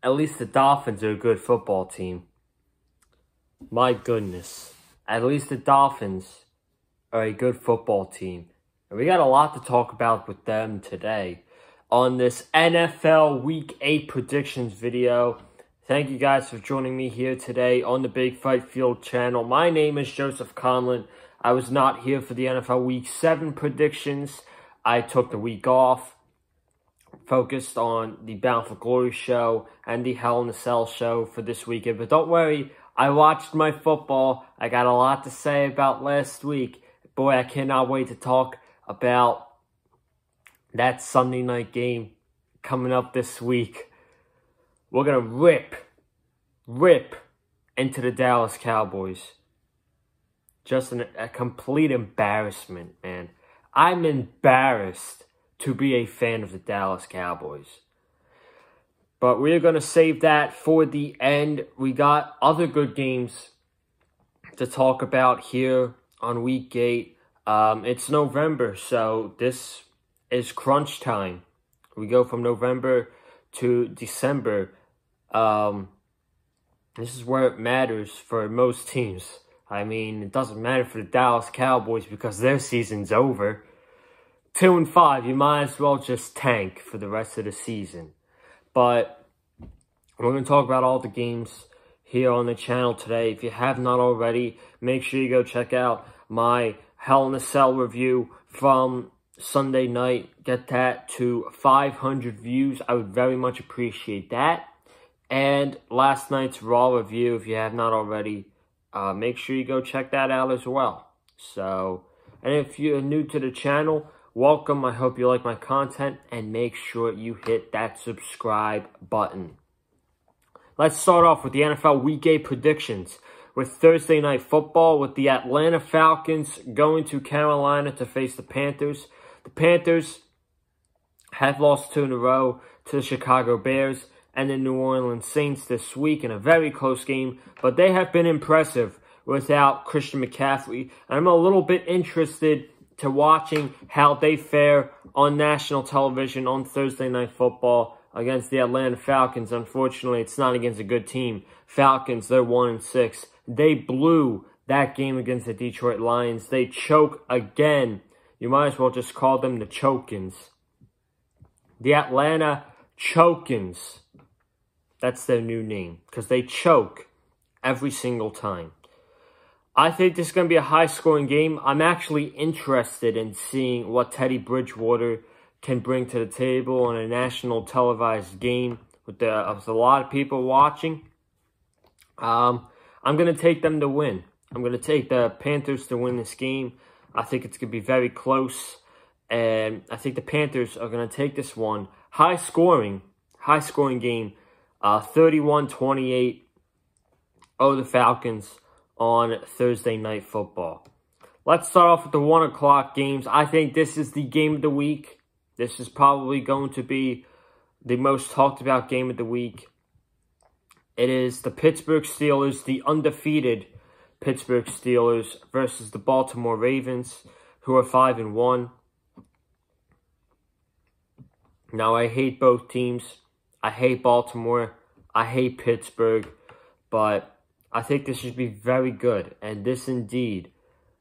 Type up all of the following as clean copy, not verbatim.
At least the Dolphins are a good football team. My goodness. At least the Dolphins are a good football team. And we got a lot to talk about with them today on this NFL Week 8 predictions video. Thank you guys for joining me here today on the Big Fight Field channel. My name is Joseph Conlon. I was not here for the NFL Week 7 predictions. I took the week off, focused on the Bound for Glory show and the Hell in a Cell show for this weekend. But don't worry, I watched my football. I got a lot to say about last week. Boy, I cannot wait to talk about that Sunday night game coming up this week. We're going to rip into the Dallas Cowboys. Just a complete embarrassment, man. I'm embarrassed to be a fan of the Dallas Cowboys. But we're going to save that for the end. We got other good games to talk about here on Week 8. It's November, so this is crunch time. We go from November to December. This is where it matters for most teams. I mean, it doesn't matter for the Dallas Cowboys because their season's over. 2-5, you might as well just tank for the rest of the season. But we're going to talk about all the games here on the channel today. If you have not already, make sure you go check out my Hell in a Cell review from Sunday night. Get that to 500 views. I would very much appreciate that. And last night's Raw review, if you have not already, make sure you go check that out as well. So, and if you're new to the channel, welcome. I hope you like my content, and make sure you hit that subscribe button. Let's start off with the NFL Week 8 predictions with Thursday Night Football, with the Atlanta Falcons going to Carolina to face the Panthers. The Panthers have lost 2 in a row to the Chicago Bears and the New Orleans Saints this week in a very close game, but they have been impressive without Christian McCaffrey. And I'm a little bit interested to watching how they fare on national television on Thursday Night Football against the Atlanta Falcons. Unfortunately, it's not against a good team. Falcons, they're 1-6. They blew that game against the Detroit Lions. They choke again. You might as well just call them the Chokins. The Atlanta Chokins. That's their new name, because they choke every single time. I think this is going to be a high-scoring game. I'm actually interested in seeing what Teddy Bridgewater can bring to the table in a national televised game with a lot of people watching. I'm going to take them to win. I'm going to take the Panthers to win this game. I think it's going to be very close, and I think the Panthers are going to take this one. High-scoring game. 31-28 over the Falcons on Thursday Night Football. Let's start off with the 1 o'clock games. I think this is the game of the week. This is probably going to be the most talked about game of the week. It is the Pittsburgh Steelers, the undefeated Pittsburgh Steelers versus the Baltimore Ravens, who are 5-1. Now, I hate both teams. I hate Baltimore. I hate Pittsburgh. But I think this should be very good. And this indeed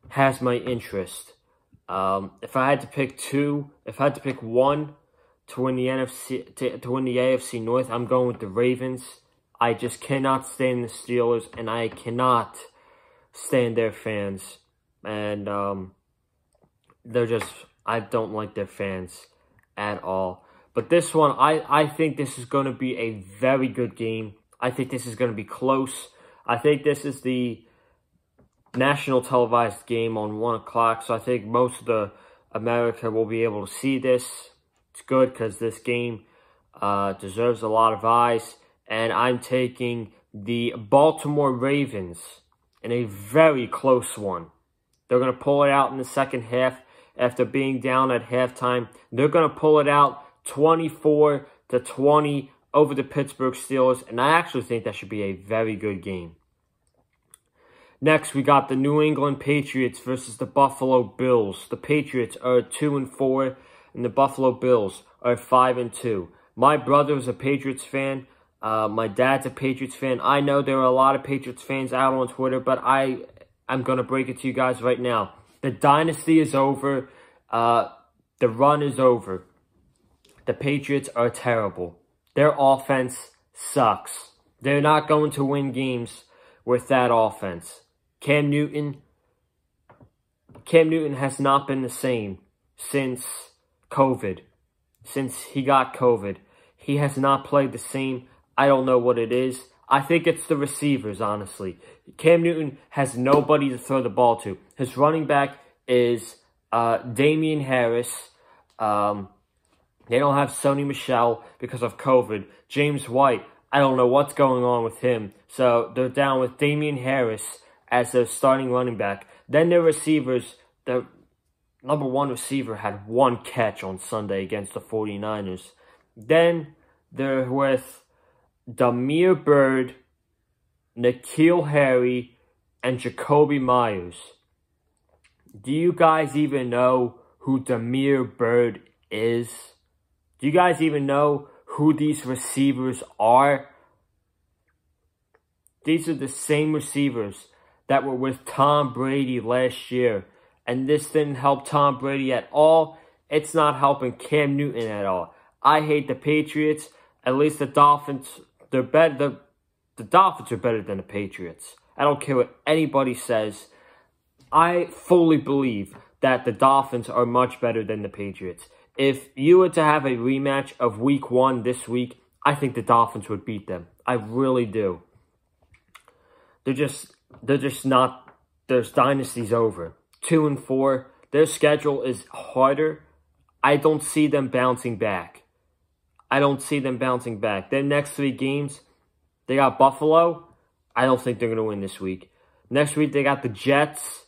has my interest. If I had to pick one to win the AFC North, I'm going with the Ravens. I just cannot stand the Steelers, and I cannot stand their fans. And I don't like their fans at all. But this one, I think this is going to be a very good game. I think this is going to be close. I think this is the national televised game on 1 o'clock. So I think most of the America will be able to see this. It's good because this game deserves a lot of eyes. And I'm taking the Baltimore Ravens in a very close one. They're going to pull it out in the second half after being down at halftime. They're going to pull it out 24-20 over the Pittsburgh Steelers, and I actually think that should be a very good game. Next, we got the New England Patriots versus the Buffalo Bills. The Patriots are 2-4, and the Buffalo Bills are 5-2. My brother is a Patriots fan. My dad's a Patriots fan. I know there are a lot of Patriots fans out on Twitter, but I'm going to break it to you guys right now. The dynasty is over. The run is over. The Patriots are terrible. Their offense sucks. They're not going to win games with that offense. Cam Newton has not been the same since COVID. Since he got COVID. He has not played the same. I don't know what it is. I think it's the receivers, honestly. Cam Newton has nobody to throw the ball to. His running back is Damian Harris. They don't have Sony Michel because of COVID. James White, I don't know what's going on with him. So they're down with Damian Harris as their starting running back. Then their receivers, the number one receiver had one catch on Sunday against the 49ers. Then they're with Damiere Byrd, N'Keal Harry, and Jacoby Myers. Do you guys even know who Damiere Byrd is? Do you guys even know who these receivers are? These are the same receivers that were with Tom Brady last year. And this didn't help Tom Brady at all. It's not helping Cam Newton at all. I hate the Patriots. At least the Dolphins, they're better. The Dolphins are better than the Patriots. I don't care what anybody says. I fully believe that the Dolphins are much better than the Patriots. If you were to have a rematch of Week 1 this week, I think the Dolphins would beat them. I really do. They're just not. Their dynasty's over. 2-4. Their schedule is harder. I don't see them bouncing back. Their next 3 games, they got Buffalo. I don't think they're going to win this week. Next week, they got the Jets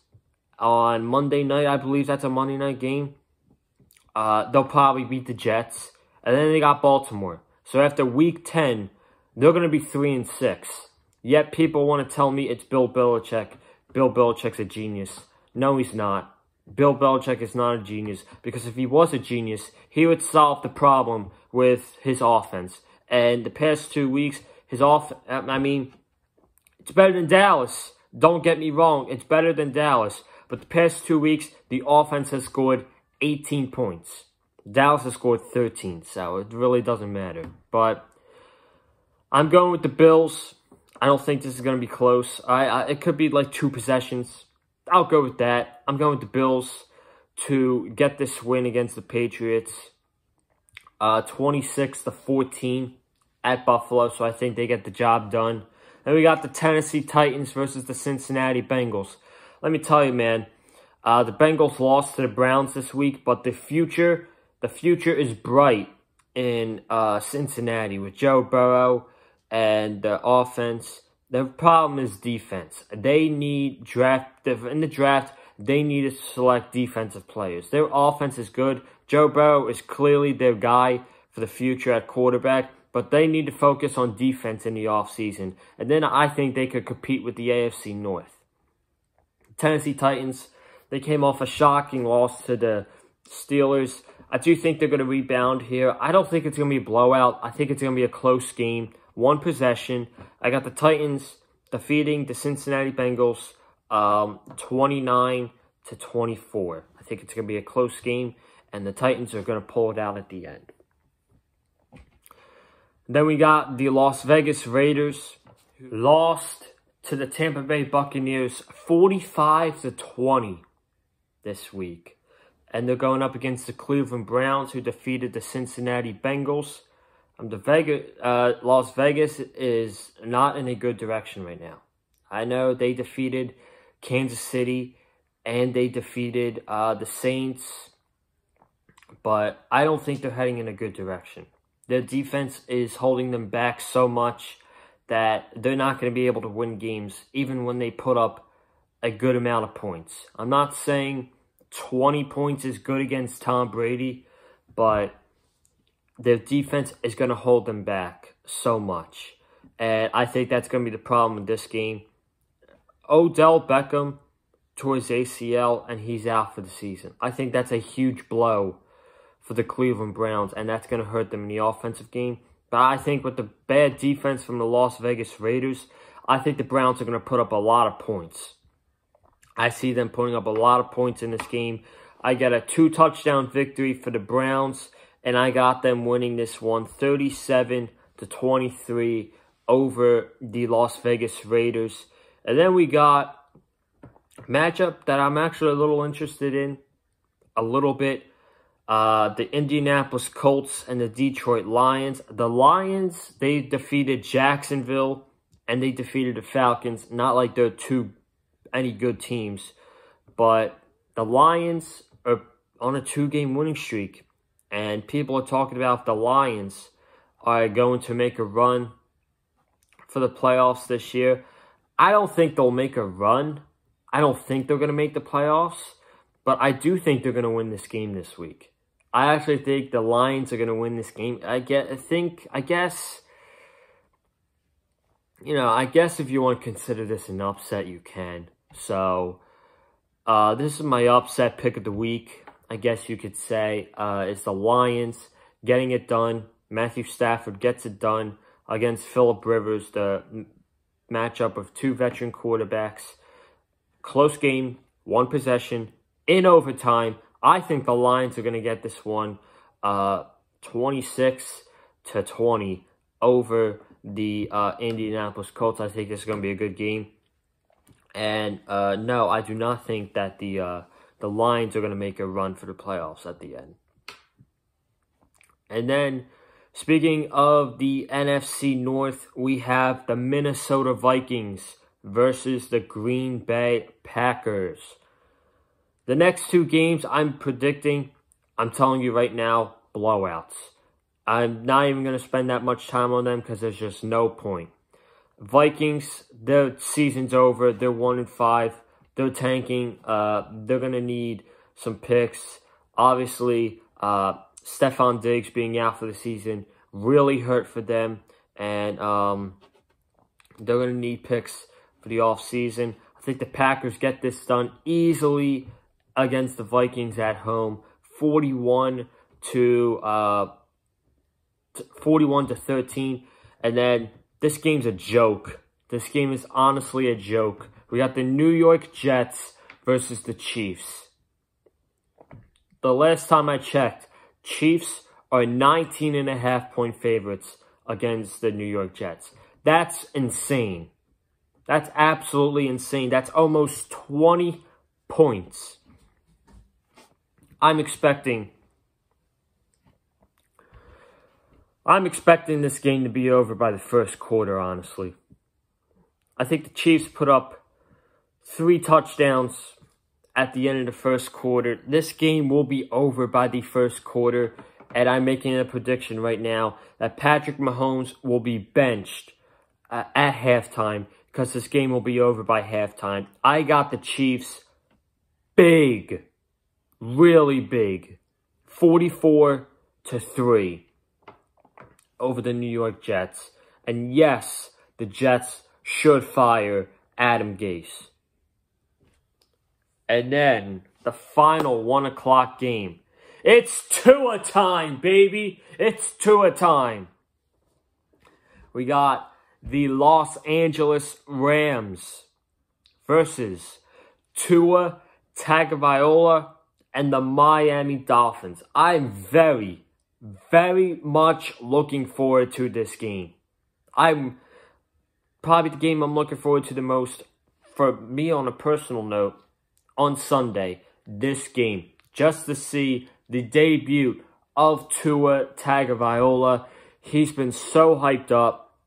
on Monday night. I believe that's a Monday night game. They'll probably beat the Jets. And then they got Baltimore. So after Week 10, they're going to be 3-6. Yet people want to tell me it's Bill Belichick. Bill Belichick's a genius. No, he's not. Bill Belichick is not a genius. Because if he was a genius, he would solve the problem with his offense. And the past 2 weeks, it's better than Dallas. Don't get me wrong. It's better than Dallas. But the past 2 weeks, the offense has scored 18 points. Dallas has scored 13, so it really doesn't matter. But I'm going with the Bills. I don't think this is going to be close. It could be like 2 possessions. I'll go with that. I'm going with the Bills to get this win against the Patriots. 26-14 at Buffalo, so I think they get the job done. Then we got the Tennessee Titans versus the Cincinnati Bengals. Let me tell you, man, the Bengals lost to the Browns this week, but the future is bright in Cincinnati with Joe Burrow and the offense. The problem is defense. They need in the draft, they need to select defensive players. Their offense is good. Joe Burrow is clearly their guy for the future at quarterback, but they need to focus on defense in the offseason. And then I think they could compete with the AFC North. Tennessee Titans, they came off a shocking loss to the Steelers. I do think they're going to rebound here. I don't think it's going to be a blowout. I think it's going to be a close game. 1 possession. I got the Titans defeating the Cincinnati Bengals 29-24. I think it's going to be a close game, and the Titans are going to pull it out at the end. Then we got the Las Vegas Raiders, who lost to the Tampa Bay Buccaneers 45-20 this week. And they're going up against the Cleveland Browns, who defeated the Cincinnati Bengals. Las Vegas is not in a good direction right now. I know they defeated Kansas City and they defeated the Saints, but I don't think they're heading in a good direction. Their defense is holding them back so much that they're not going to be able to win games even when they put up a good amount of points. I'm not saying 20 points is good against Tom Brady, but their defense is going to hold them back so much. And I think that's going to be the problem in this game. Odell Beckham tore his ACL, and he's out for the season. I think that's a huge blow for the Cleveland Browns, and that's going to hurt them in the offensive game. But I think with the bad defense from the Las Vegas Raiders, I think the Browns are going to put up a lot of points. I see them putting up a lot of points in this game. I got a 2-touchdown victory for the Browns, and I got them winning this one 37-23 over the Las Vegas Raiders. And then we got a matchup that I'm actually a little interested in, a little bit. The Indianapolis Colts and the Detroit Lions. The Lions, they defeated Jacksonville and they defeated the Falcons. Not like they're any good teams, but the Lions are on a 2-game winning streak, and people are talking about if the Lions are going to make a run for the playoffs this year. I don't think they'll make a run. I don't think they're going to make the playoffs, but I do think they're going to win this game this week. I actually think the Lions are going to win this game. I guess if you want to consider this an upset, you can. So, this is my upset pick of the week, I guess you could say. It's the Lions getting it done. Matthew Stafford gets it done against Phillip Rivers, the matchup of 2 veteran quarterbacks. Close game, 1 possession, in overtime. I think the Lions are going to get this one 26-20 over the Indianapolis Colts. I think this is going to be a good game. And no, I do not think that the Lions are going to make a run for the playoffs at the end. And then, speaking of the NFC North, we have the Minnesota Vikings versus the Green Bay Packers. The next 2 games I'm predicting, I'm telling you right now, blowouts. I'm not even going to spend that much time on them because there's just no point. Vikings, their season's over. They're 1-5. They're tanking. They're going to need some picks. Obviously, Stephon Diggs being out for the season really hurt for them. And they're going to need picks for the offseason. I think the Packers get this done easily against the Vikings at home, 41-13, and then this game's a joke. This game is honestly a joke. We got the New York Jets versus the Chiefs. The last time I checked, Chiefs are 19.5-point favorites against the New York Jets. That's insane. That's absolutely insane. That's almost 20 points. I'm expecting this game to be over by the first quarter, honestly. I think the Chiefs put up 3 touchdowns at the end of the first quarter. This game will be over by the first quarter, and I'm making a prediction right now that Patrick Mahomes will be benched at halftime because this game will be over by halftime. I got the Chiefs big. Really big. 44-3 over the New York Jets. And yes, the Jets should fire Adam Gase. And then the final 1 o'clock game. It's Tua time, baby. It's Tua time. We got the Los Angeles Rams versus Tua Tagovailoa and the Miami Dolphins. I'm very, very much looking forward to this game. I'm probably the game I'm looking forward to the most, for me on a personal note, on Sunday, this game. Just to see the debut of Tua Tagovailoa. He's been so hyped up.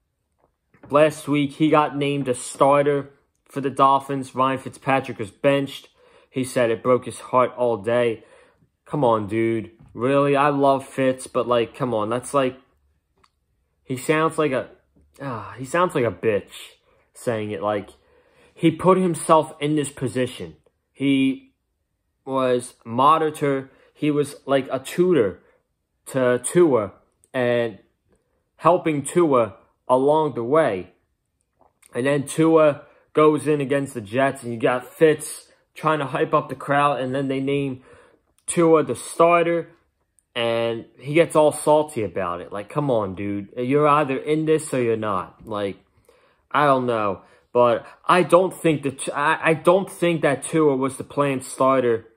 Last week, he got named a starter for the Dolphins. Ryan Fitzpatrick was benched. He said it broke his heart all day. Come on, dude. Really? I love Fitz, but, like, come on. That's like... He sounds like a bitch saying it. Like, he put himself in this position. He was monitor. He was like a tutor to Tua and helping Tua along the way. And then Tua goes in against the Jets, and you got Fitz trying to hype up the crowd, and then they name Tua the starter. And he gets all salty about it. Like, come on, dude. You're either in this or you're not. Like, I don't know. But I don't think that Tua was the planned starter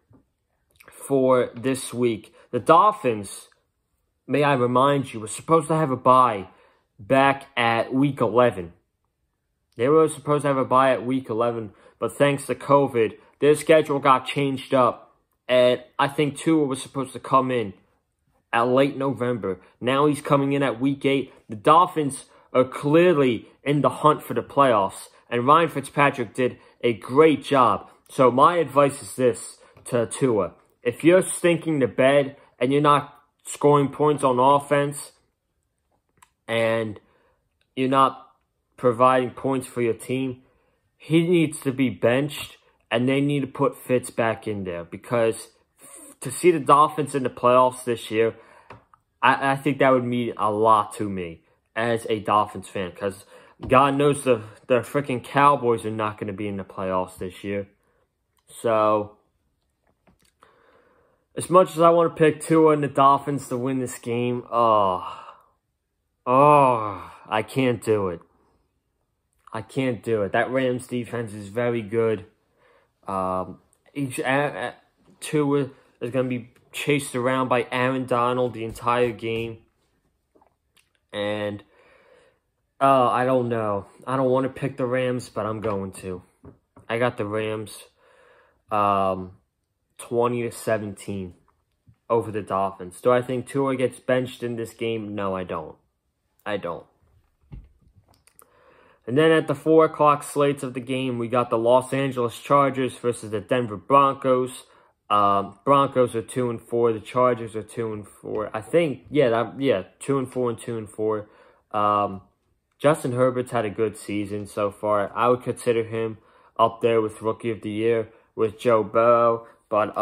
for this week. The Dolphins, may I remind you, were supposed to have a bye back at week 11. They were supposed to have a bye at week 11, but thanks to COVID, their schedule got changed up. And I think Tua was supposed to come in at late November. Now he's coming in at week 8. The Dolphins are clearly in the hunt for the playoffs. And Ryan Fitzpatrick did a great job. So my advice is this to Tua. If you're stinking the bed and you're not scoring points on offense and you're not providing points for your team, he needs to be benched and they need to put Fitz back in there. Because to see the Dolphins in the playoffs this year, I think that would mean a lot to me as a Dolphins fan. Because God knows the freaking Cowboys are not going to be in the playoffs this year. So, as much as I want to pick Tua and the Dolphins to win this game, I can't do it. I can't do it. That Rams defense is very good. Tua is going to be chased around by Aaron Donald the entire game. And I don't know. I don't want to pick the Rams, but I'm going to. I got the Rams 20-17 over the Dolphins. Do I think Tua gets benched in this game? No, I don't. I don't. And then at the 4 o'clock slates of the game, we got the Los Angeles Chargers versus the Denver Broncos. Broncos are 2-4. The Chargers are 2-4. I think, 2-4 and 2-4. Justin Herbert's had a good season so far. I would consider him up there with Rookie of the Year with Joe Burrow. But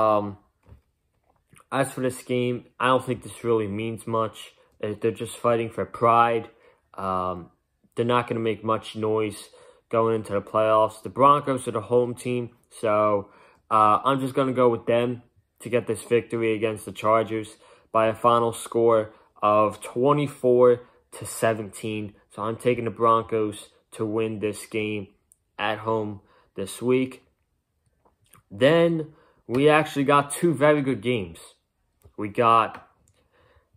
as for this game, I don't think this really means much. They're just fighting for pride. They're not going to make much noise going into the playoffs. The Broncos are the home team, so I'm just going to go with them to get this victory against the Chargers by a final score of 24-17. So I'm taking the Broncos to win this game at home this week. Then we actually got 2 very good games. We got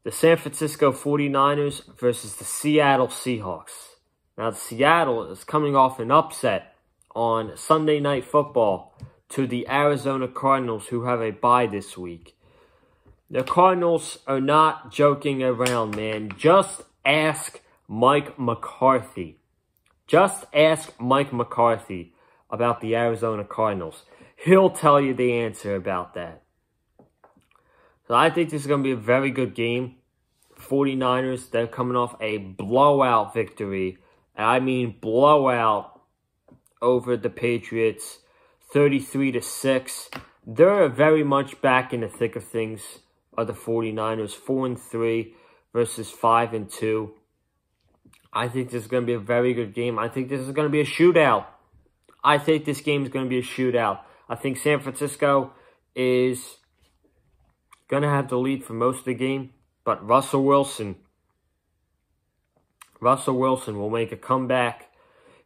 the San Francisco 49ers versus the Seattle Seahawks. Now, Seattle is coming off an upset on Sunday Night Football to the Arizona Cardinals, who have a bye this week. The Cardinals are not joking around, man. Just ask Mike McCarthy. Just ask Mike McCarthy about the Arizona Cardinals. He'll tell you the answer about that. So I think this is going to be a very good game. 49ers, they're coming off a blowout victory. And I mean blowout over the Patriots, 33-6. They're very much back in the thick of things of the 49ers, 4-3 versus 5-2. I think this is going to be a very good game. I think this is going to be a shootout. I think this game is going to be a shootout. I think San Francisco is going to have the lead for most of the game. But Russell Wilson will make a comeback.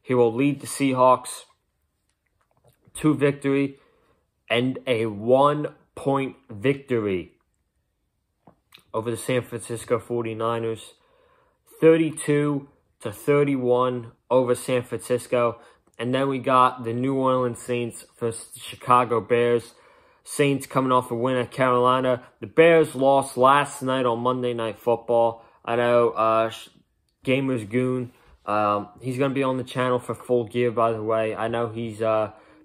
He will lead the Seahawks to victory and a 1-point victory over the San Francisco 49ers. 32-31 over San Francisco. And then we got the New Orleans Saints versus the Chicago Bears. Saints coming off a win at Carolina. The Bears lost last night on Monday Night Football. I know Gamer's Goon, he's going to be on the channel for Full Gear, by the way. I know he's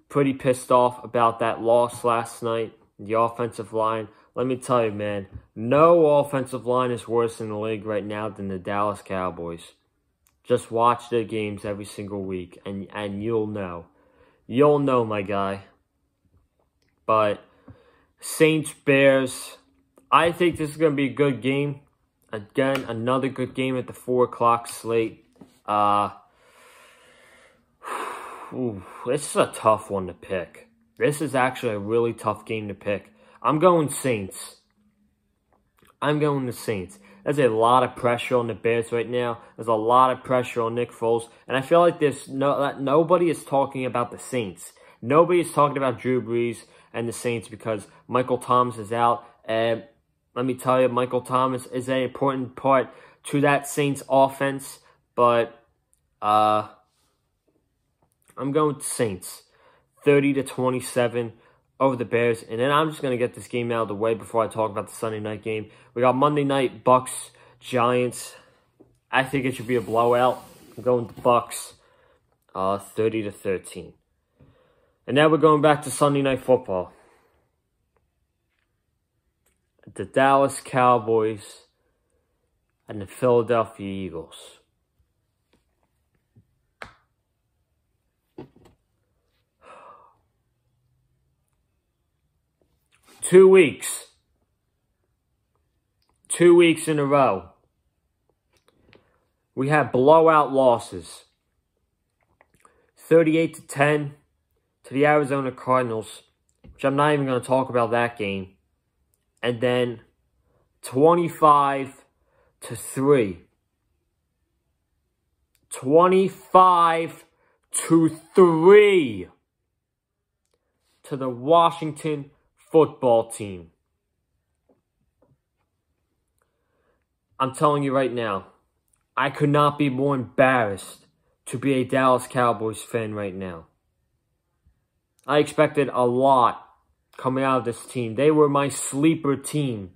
pretty pissed off about that loss last night, the offensive line. Let me tell you, man, no offensive line is worse in the league right now than the Dallas Cowboys. Just watch their games every single week, and you'll know. You'll know, my guy. But Saints-Bears, I think this is going to be a good game. Again, another good game at the 4 o'clock slate. This is a tough one to pick. This is actually a really tough game to pick. I'm going Saints. I'm going the Saints. There's a lot of pressure on the Bears right now. There's a lot of pressure on Nick Foles. And I feel like nobody is talking about the Saints. Nobody is talking about Drew Brees and the Saints because Michael Thomas is out. And let me tell you, Michael Thomas is an important part to that Saints offense. But I'm going with the Saints. 30-27 over the Bears. And then I'm just going to get this game out of the way before I talk about the Sunday night game. We got Monday night, Bucks, Giants. I think it should be a blowout. I'm going with the Bucks, 30-13. And now we're going back to Sunday Night Football. The Dallas Cowboys and the Philadelphia Eagles. Two weeks in a row. We have blowout losses. 38-10 to the Arizona Cardinals, which I'm not even going to talk about that game. And then 25-3. 25-3 to the Washington football team. I'm telling you right now, I could not be more embarrassed to be a Dallas Cowboys fan right now. I expected a lot coming out of this team. They were my sleeper team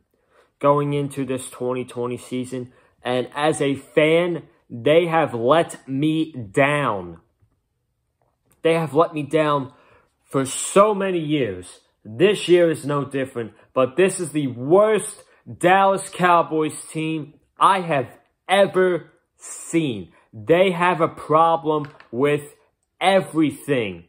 going into this 2020 season. And as a fan, they have let me down. They have let me down for so many years. This year is no different. But this is the worst Dallas Cowboys team I have ever seen. They have a problem with everything.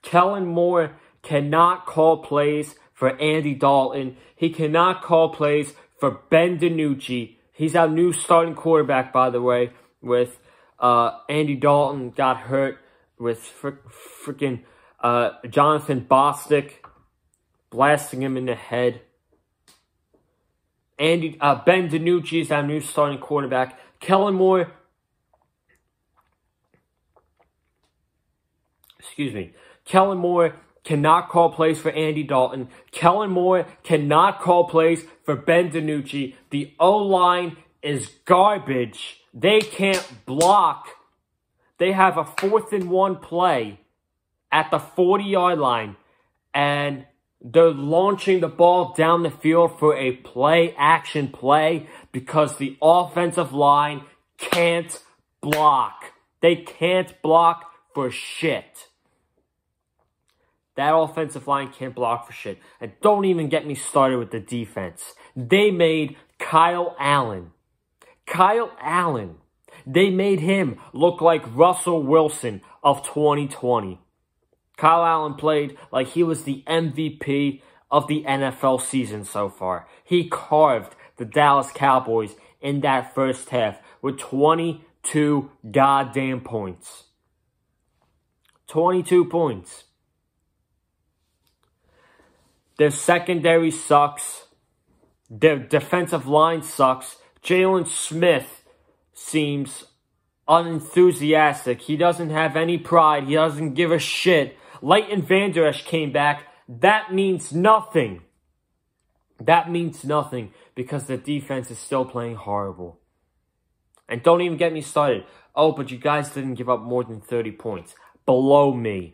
Kellen Moore cannot call plays for Andy Dalton. He cannot call plays for Ben DiNucci. He's our new starting quarterback, by the way, with Andy Dalton got hurt with freaking Jonathan Bostic blasting him in the head. Ben DiNucci is our new starting quarterback. Kellen Moore, Kellen Moore cannot call plays for Andy Dalton. Kellen Moore cannot call plays for Ben DiNucci. The O-line is garbage. They can't block. They have a 4th-and-1 play at the 40-yard line, and they're launching the ball down the field for a play-action play because the offensive line can't block. They can't block for shit. That offensive line can't block for shit. And don't even get me started with the defense. They made Kyle Allen. They made him look like Russell Wilson of 2020. Kyle Allen played like he was the MVP of the NFL season so far. He carved the Dallas Cowboys in that first half with 22 goddamn points. 22 points. Their secondary sucks. Their defensive line sucks. Jalen Smith seems unenthusiastic. He doesn't have any pride. He doesn't give a shit. Leighton Vander Esch came back. That means nothing. That means nothing because the defense is still playing horrible. And don't even get me started. Oh, but you guys didn't give up more than 30 points. Blow me.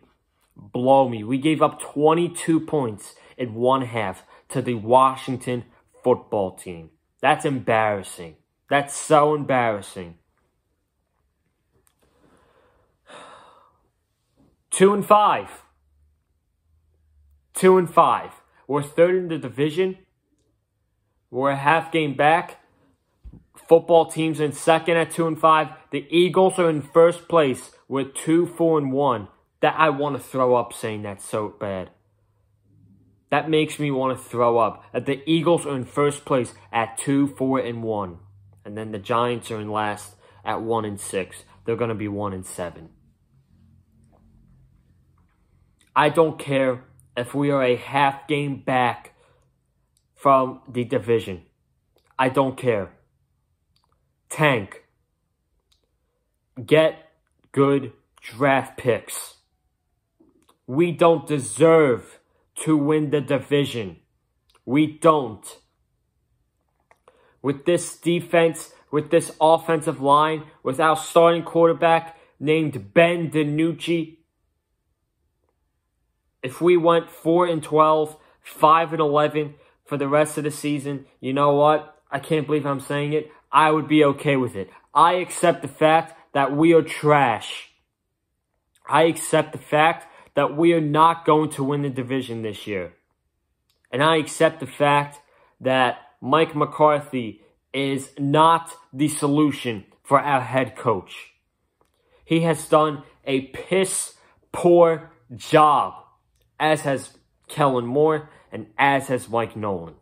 We gave up 22 points in one half to the Washington football team. That's embarrassing. That's so embarrassing. 2-5. 2-5. We're third in the division. We're a half game back. Football team's in second at 2-5. The Eagles are in first place with 2-4-1. That I want to throw up saying that's so bad. That makes me want to throw up. That the Eagles are in first place at 2-4-1. And then the Giants are in last at 1-6. They're going to be 1-7. I don't care if we are a half game back from the division. I don't care. Tank. Get good draft picks. We don't deserve to win the division. We don't. With this defense, with this offensive line, with our starting quarterback named Ben DiNucci, if we went 4-12, 5-11 for the rest of the season, you know what? I can't believe I'm saying it. I would be okay with it. I accept the fact that we are trash. I accept the fact that we are not going to win the division this year. And I accept the fact that Mike McCarthy is not the solution for our head coach. He has done a piss-poor job, as has Kellen Moore and as has Mike Nolan.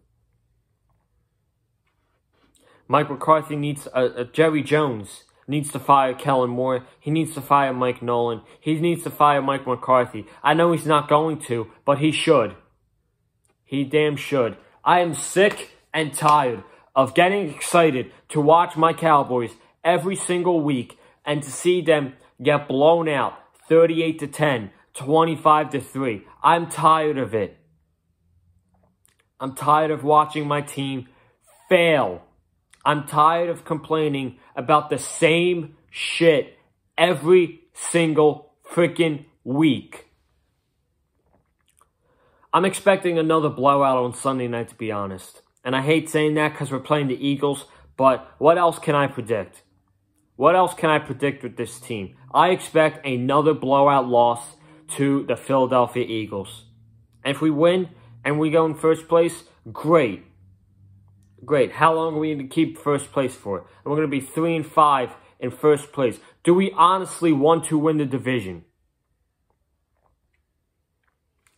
Mike McCarthy needs, Jerry Jones needs to fire Kellen Moore. He needs to fire Mike Nolan. He needs to fire Mike McCarthy. I know he's not going to, but he should. He damn should. I am sick and tired of getting excited to watch my Cowboys every single week and to see them get blown out 38-10, 25-3. I'm tired of it. I'm tired of watching my team fail. I'm tired of complaining about the same shit every single freaking week. I'm expecting another blowout on Sunday night, to be honest. And I hate saying that because we're playing the Eagles, but what else can I predict? What else can I predict with this team? I expect another blowout loss to the Philadelphia Eagles. And if we win and we go in first place, great. Great. How long are we going to keep first place for? And we're going to be 3-5 in first place. Do we honestly want to win the division?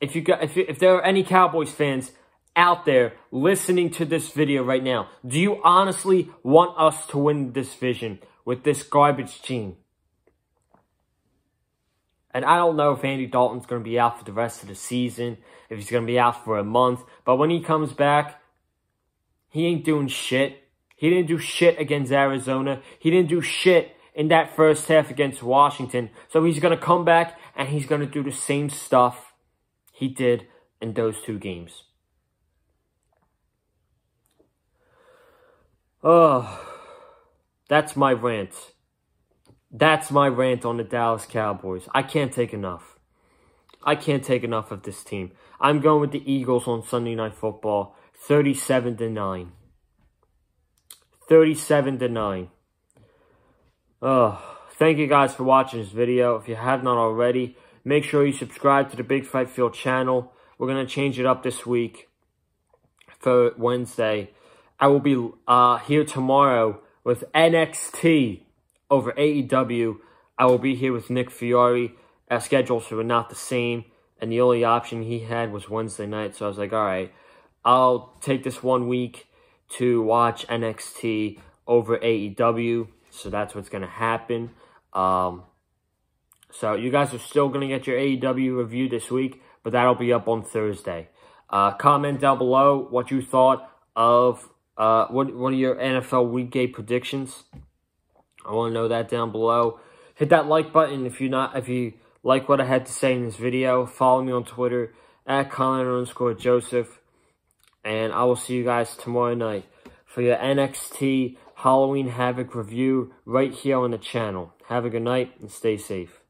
If there are any Cowboys fans out there listening to this video right now, do you honestly want us to win this division with this garbage team? And I don't know if Andy Dalton's going to be out for the rest of the season, if he's going to be out for a month, but when he comes back, he ain't doing shit. He didn't do shit against Arizona. He didn't do shit in that first half against Washington. So he's going to come back and he's going to do the same stuff he did in those two games. Oh, that's my rant. That's my rant on the Dallas Cowboys. I can't take enough. I can't take enough of this team. I'm going with the Eagles on Sunday Night Football. 37-9. 37-9. Thank you guys for watching this video. If you have not already, make sure you subscribe to the Big Fight Field channel. We're going to change it up this week for Wednesday. I will be here tomorrow with NXT over AEW. I will be here with Nick Fiore. Our schedules were not the same, and the only option he had was Wednesday night. So I was like, all right, I'll take this 1 week to watch NXT over AEW. So that's what's going to happen. So you guys are still going to get your AEW review this week, but that'll be up on Thursday. Comment down below what you thought of what are your NFL Weekday predictions. I want to know that down below. Hit that like button if you like what I had to say in this video. Follow me on Twitter at Colin_Joseph. And I will see you guys tomorrow night for your NXT Halloween Havoc review right here on the channel. Have a good night and stay safe.